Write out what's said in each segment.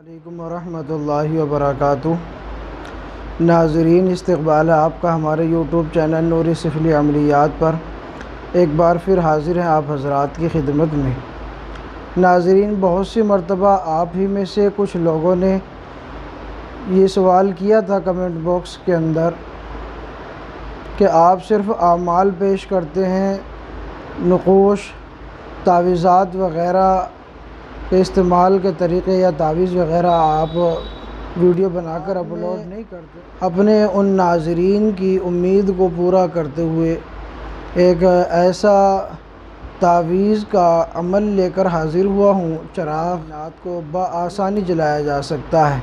علیکم ورحمۃ اللہ وبرکاتہ۔ ناظرین، استقبال ہے آپ کا ہمارے یوٹیوب چینل نوری سفلی عملیات پر۔ ایک بار پھر حاضر ہیں آپ حضرات کی خدمت میں۔ ناظرین، بہت سی مرتبہ آپ ہی میں سے کچھ لوگوں نے یہ سوال کیا تھا کمنٹ باکس کے اندر کہ آپ صرف اعمال پیش کرتے ہیں، نقوش، تعویذات وغیرہ کے استعمال کے طریقے یا تعویذ وغیرہ آپ ویڈیو بنا کر اپلوڈ نہیں کرتے۔ اپنے ان ناظرین کی امید کو پورا کرتے ہوئے ایک ایسا تعویذ کا عمل لے کر حاضر ہوا ہوں۔ چراغ جنات کو بآسانی جلایا جا سکتا ہے۔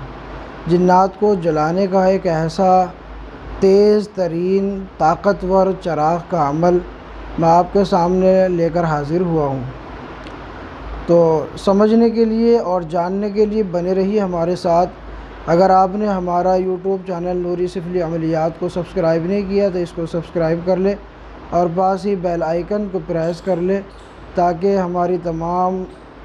جنات کو جلانے کا ایک ایسا تیز ترین طاقتور چراغ کا عمل میں آپ کے سامنے لے کر حاضر ہوا ہوں۔ تو سمجھنے کے لیے اور جاننے کے لیے بنے رہیے ہمارے ساتھ۔ اگر آپ نے ہمارا یوٹیوب چینل نوری سفلی عملیات کو سبسکرائب نہیں کیا تو اس کو سبسکرائب کر لے اور پاس ہی بیل آئیکن کو پریس کر لے تاکہ ہماری تمام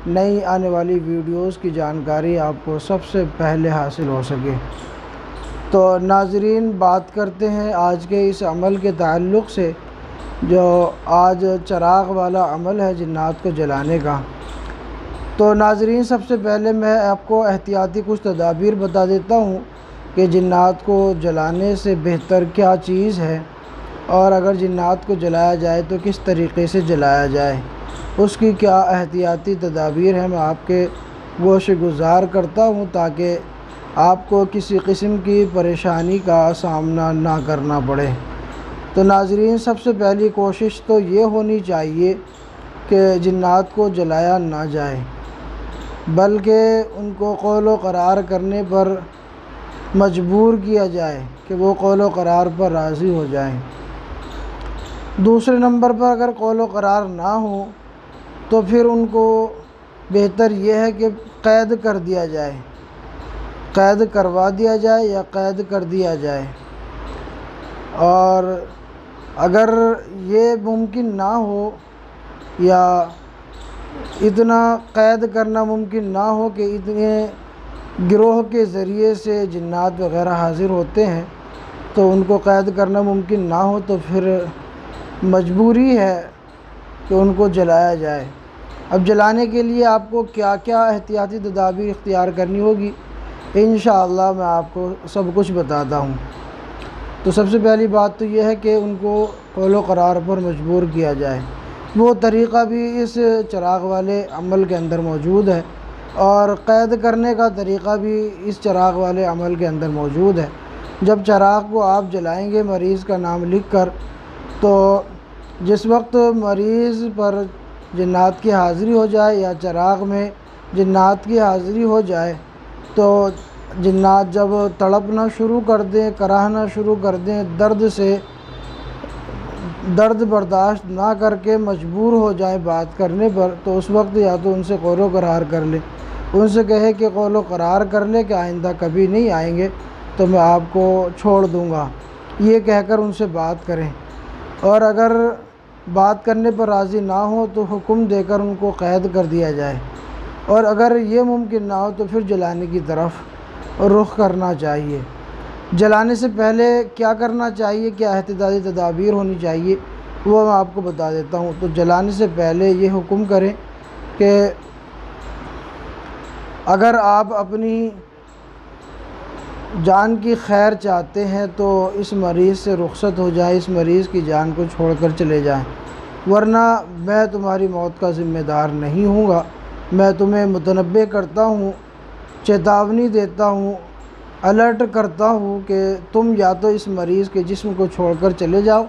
نئی آنے والی ویڈیوز کی جانکاری آپ کو سب سے پہلے حاصل ہو سکے۔ تو ناظرین، بات کرتے ہیں آج کے اس عمل کے تعلق سے جو آج چراغ والا عمل ہے جنات کو جلانے کا۔ تو ناظرین، سب سے پہلے میں آپ کو احتیاطی کچھ تدابیر بتا دیتا ہوں کہ جنات کو جلانے سے بہتر کیا چیز ہے، اور اگر جنات کو جلایا جائے تو کس طریقے سے جلایا جائے، اس کی کیا احتیاطی تدابیر ہیں، میں آپ کے گوش گزار کرتا ہوں تاکہ آپ کو کسی قسم کی پریشانی کا سامنا نہ کرنا پڑے۔ تو ناظرین، سب سے پہلی کوشش تو یہ ہونی چاہیے کہ جنات کو جلایا نہ جائے، بلکہ ان کو قول و قرار کرنے پر مجبور کیا جائے کہ وہ قول و قرار پر راضی ہو جائیں۔ دوسرے نمبر پر اگر قول و قرار نہ ہو تو پھر ان کو بہتر یہ ہے کہ قید کر دیا جائے، قید کروا دیا جائے یا قید کر دیا جائے۔ اور اگر یہ ممکن نہ ہو یا اتنا قید کرنا ممکن نہ ہو کہ اتنے گروہ کے ذریعے سے جنات وغیرہ حاضر ہوتے ہیں تو ان کو قید کرنا ممکن نہ ہو تو پھر مجبوری ہے کہ ان کو جلایا جائے۔ اب جلانے کے لیے آپ کو کیا کیا احتیاطی تدابیر اختیار کرنی ہوگی، انشاءاللہ میں آپ کو سب کچھ بتاتا ہوں۔ تو سب سے پہلی بات تو یہ ہے کہ ان کو قول و قرار پر مجبور کیا جائے۔ وہ طریقہ بھی اس چراغ والے عمل کے اندر موجود ہے، اور قید کرنے کا طریقہ بھی اس چراغ والے عمل کے اندر موجود ہے۔ جب چراغ کو آپ جلائیں گے مریض کا نام لکھ کر، تو جس وقت مریض پر جنات کی حاضری ہو جائے یا چراغ میں جنات کی حاضری ہو جائے تو جنات جب تڑپنا شروع کر دیں، کراہنا شروع کر دیں، درد برداشت نہ کر کے مجبور ہو جائیں بات کرنے پر، تو اس وقت یا تو ان سے قول و قرار کر لیں، ان سے کہے کہ قول و قرار کر لیں کہ آئندہ کبھی نہیں آئیں گے تو میں آپ کو چھوڑ دوں گا، یہ کہہ کر ان سے بات کریں۔ اور اگر بات کرنے پر راضی نہ ہو تو حکم دے کر ان کو قید کر دیا جائے، اور اگر یہ ممکن نہ ہو تو پھر جلانے کی طرف رخ کرنا چاہیے۔ جلانے سے پہلے کیا کرنا چاہیے، کیا احتیاطی تدابیر ہونی چاہیے، وہ میں آپ کو بتا دیتا ہوں۔ تو جلانے سے پہلے یہ حکم کریں کہ اگر آپ اپنی جان کی خیر چاہتے ہیں تو اس مریض سے رخصت ہو جائیں، اس مریض کی جان کو چھوڑ کر چلے جائیں، ورنہ میں تمہاری موت کا ذمہ دار نہیں ہوں گا۔ میں تمہیں متنبہ کرتا ہوں، چیتاونی دیتا ہوں، الرٹ کرتا ہوں کہ تم یا تو اس مریض کے جسم کو چھوڑ کر چلے جاؤ،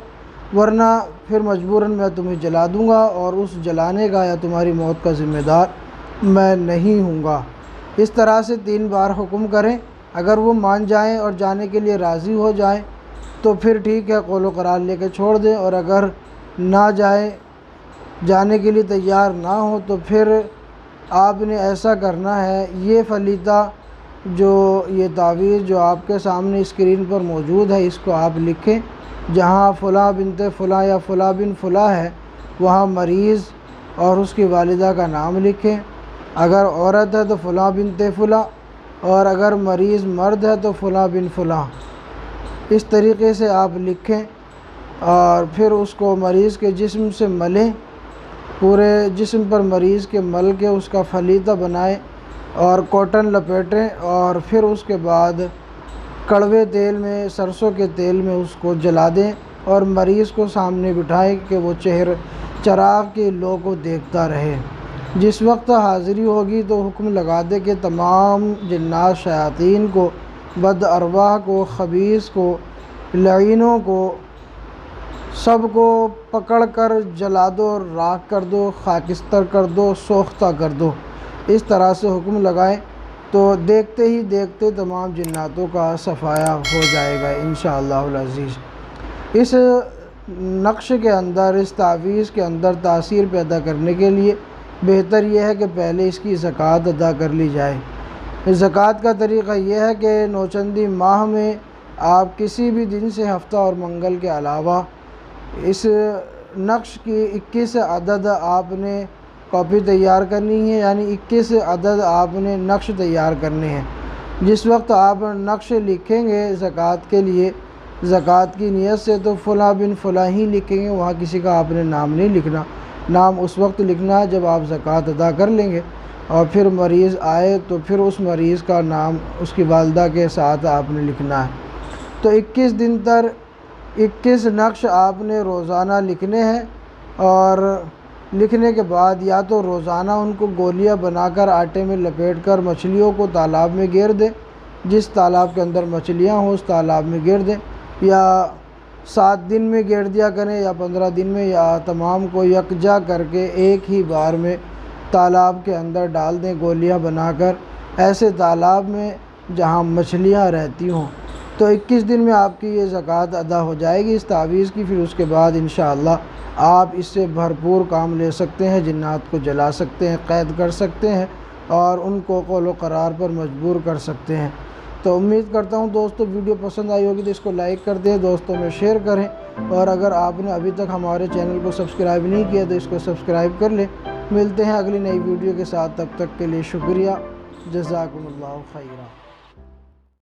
ورنہ پھر مجبوراً میں تمہیں جلا دوں گا، اور اس جلانے کا یا تمہاری موت کا ذمہ دار میں نہیں ہوں گا۔ اس طرح سے 3 بار حکم کریں۔ اگر وہ مان جائیں اور جانے کے لیے راضی ہو جائیں تو پھر ٹھیک ہے، قول و قرار لے کے چھوڑ دیں، اور اگر نہ جائیں، جانے کے لیے تیار نہ ہو تو پھر آپ نے ایسا کرنا ہے، یہ فلیطہ جو یہ تعویذ جو آپ کے سامنے اسکرین پر موجود ہے اس کو آپ لکھیں، جہاں فلاں بنت فلاں یا فلاں بن فلاں ہے وہاں مریض اور اس کی والدہ کا نام لکھیں۔ اگر عورت ہے تو فلاں بنت فلاں، اور اگر مریض مرد ہے تو فلاں بن فلاں، اس طریقے سے آپ لکھیں اور پھر اس کو مریض کے جسم سے ملیں، پورے جسم پر مریض کے مل کے اس کا فلیطہ بنائیں اور کاٹن لپیٹیں، اور پھر اس کے بعد کڑوے تیل میں، سرسوں کے تیل میں اس کو جلا دیں اور مریض کو سامنے بٹھائیں کہ وہ چراغ کی لو کو دیکھتا رہے۔ جس وقت حاضری ہوگی تو حکم لگا دے کہ تمام جنات، شیاطین کو، بد ارواح کو، خبیث کو، لعینوں کو، سب کو پکڑ کر جلا دو، راکھ کر دو، خاکستر کر دو، سوختہ کر دو۔ اس طرح سے حکم لگائیں تو دیکھتے ہی دیکھتے تمام جناتوں کا صفایا ہو جائے گا انشاءاللہ العزیز۔ اس نقش کے اندر، اس تعویذ کے اندر تاثیر پیدا کرنے کے لیے بہتر یہ ہے کہ پہلے اس کی زکوٰۃ ادا کر لی جائے۔ زکوٰۃ کا طریقہ یہ ہے کہ نوچندی ماہ میں آپ کسی بھی دن سے، ہفتہ اور منگل کے علاوہ، اس نقش کی 21 عدد آپ نے کاپی تیار کرنی ہے، یعنی 21 عدد آپ نے نقش تیار کرنے ہیں۔ جس وقت آپ نقش لکھیں گے زکوٰۃ کے لیے، زکوٰۃ کی نیت سے، تو فلاں بن فلاں ہی لکھیں گے، وہاں کسی کا آپ نے نام نہیں لکھنا۔ نام اس وقت لکھنا ہے جب آپ زکوٰۃ ادا کر لیں گے، اور پھر مریض آئے تو پھر اس مریض کا نام اس کی والدہ کے ساتھ آپ نے لکھنا ہے۔ تو 21 دن تک 21 نقش آپ نے روزانہ لکھنے ہیں، اور لکھنے کے بعد یا تو روزانہ ان کو گولیاں بنا کر آٹے میں لپیٹ کر مچھلیوں کو تالاب میں گیر دیں، جس تالاب کے اندر مچھلیاں ہوں اس تالاب میں گیر دیں، یا 7 دن میں گیر دیا کریں یا 15 دن میں، یا تمام کو یکجا کر کے ایک ہی بار میں تالاب کے اندر ڈال دیں گولیاں بنا کر، ایسے تالاب میں جہاں مچھلیاں رہتی ہوں۔ تو 21 دن میں آپ کی یہ زکوٰۃ ادا ہو جائے گی اس تعویذ کی۔ پھر اس کے بعد انشاءاللہ آپ اس سے بھرپور کام لے سکتے ہیں، جنات کو جلا سکتے ہیں، قید کر سکتے ہیں، اور ان کو قول و قرار پر مجبور کر سکتے ہیں۔ تو امید کرتا ہوں دوستو ویڈیو پسند آئی ہوگی تو اس کو لائک کر دیں، دوستوں میں شیئر کریں، اور اگر آپ نے ابھی تک ہمارے چینل کو سبسکرائب نہیں کیا تو اس کو سبسکرائب کر لیں۔ ملتے ہیں اگلی نئی ویڈیو کے ساتھ، تب تک کے لیے شکریہ، جزاکم اللہ خیرہ۔